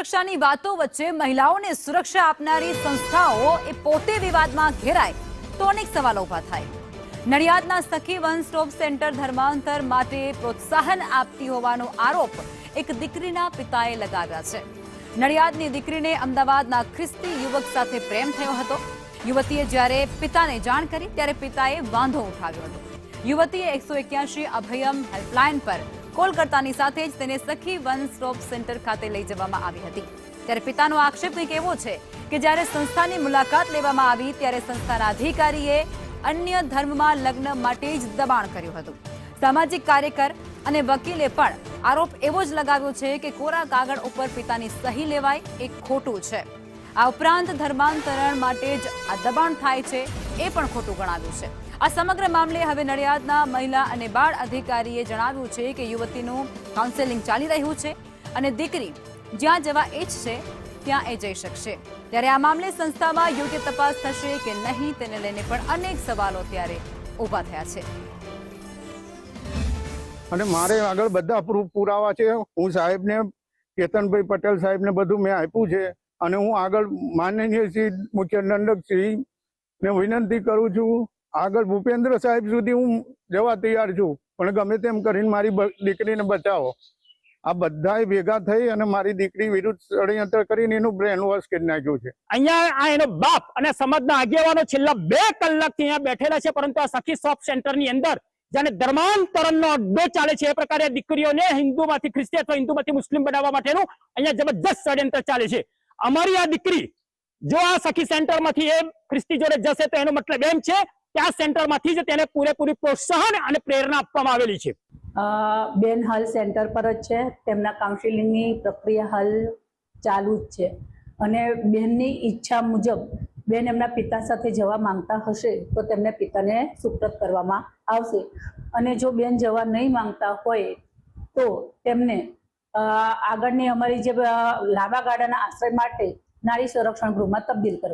સુરક્ષાની વાતો વચ્ચે મહિલાઓને સુરક્ષા આપનારી સંસ્થાઓ એ પોતે વિવાદમાં ઘેરાય તો અનેક સવાલો ઊભા થાય। નડિયાદના સખી વન સ્ટોપ સેન્ટર ધર્માંતર માટે પ્રોત્સાહન આપતી હોવાનો આરોપ એક દીકરીના પિતાએ લગાવ્યા છે। નડિયાદની દીકરીને અમદાવાદના ખ્રિસ્તી યુવક સાથે પ્રેમ થયો હતો। યુવતીએ જ્યારે પિતાને જાણ કરી ત્યારે પિતાએ વાંધો ઉઠાવ્યો હતો। યુવતીએ 181 અભયમ હેલ્પલાઇન પર કોલ કરતાની સાથે જ તેને સખી વન સ્ટોપ સેન્ટર ખાતે લઈ જવામાં આવી હતી। ત્યારે પિતાનો આક્ષેપ કંઈક એવો છે કે જ્યારે સંસ્થાની મુલાકાત લેવામાં આવી ત્યારે સંસ્થાના અધિકારીએ અન્ય ધર્મમાં લગ્ન માટે જ દબાણ કર્યું હતું। સામાજિક કાર્યકર અને વકીલે પણ આરોપ એવો જ લગાવ્યો છે કે કોરા કાગળ ઉપર પિતાની સહી લેવાય એ ખોટું છે। આ ઉપરાંત ધર્માંતરણ માટે જ આ દબાણ થાય છે એ પણ ખોટું ગણાવ્યું છે। આ સમગ્ર મામલે હવે નડિયાદના મહિલા અને બાળ અધિકારીએ જણાવ્યું છે કે યુવતીનું કાઉન્સેલિંગ ચાલી રહ્યું છે અને દીકરી જ્યાં જવા ઈચ્છશે ત્યાં એ જઈ શકશે। ત્યારે આ મામલે સંસ્થામાં યોગ્ય તપાસ થશે કે નહીં તેને લઈને પણ અનેક સવાલો ત્યારે ઊભા થયા છે। અને મારે આગળ બધા પ્રૂફ પુરાવા છે। હું સાહેબને કેતનભાઈ પટેલ સાહેબને બધું મેં આપ્યું છે અને હું આગળ માનનીય શ્રી મુખ્ય દંડક ને વિનંતી કરું છું। આગળ ભૂપેન્દ્ર સાહેબ સુધી હું જવા તૈયાર છું, પણ ગમે તેમ કરીને મારી દીકરીને બચાવો। આ બધાએ ભેગા થઈ અને મારી દીકરી વિરુદ્ધ ષડયંત્ર કરીને એનું બ્રેન વોશ કરી નાખ્યું છે। અહીંયા એનો બાપ અને સમાજના આગેવાનો છેલ્લા 2 કલાકથી અહીંયા બેઠેલા છે, પરંતુ આ સખી શોપ સેન્ટરની અંદર જાણે ધર્માંતરણનો અડ્ડો ચાલે છે એ પ્રકારે દીકરીઓને હિન્દુમાંથી ખ્રિસ્તી અથવા હિન્દુમાંથી મુસ્લિમ બનાવવા માટેનું અહીંયા જબરજસ્ત ષડયંત્ર ચાલે છે। અમારી આ દીકરી જો આ સખી સેન્ટરમાંથી એ ખ્રિસ્તી જોડે જશે તો એનો મતલબ એમ છે કે આ સેન્ટરમાંથી જ તેને પૂરેપૂરી પ્રોત્સાહન અને પ્રેરણા આપવામાં આવેલી છે। બેન હાલ સેન્ટર પર જ છે, તેમના કાઉન્સિલિંગની પ્રક્રિયા હાલ ચાલુ જ છે અને બેનની ઈચ્છા મુજબ બેન એમના પિતા સાથે જવા માંગતા હશે તો તેમને પિતાને સુપ્રત કરવામાં આવશે અને જો બેન જવા નહીં માંગતા હોય તો તેમને આગળની અમારી જે લાંબા ગાળાના આશ્રય માટે નારી સંરક્ષણ ગૃહમાં તબદીલ કરવા।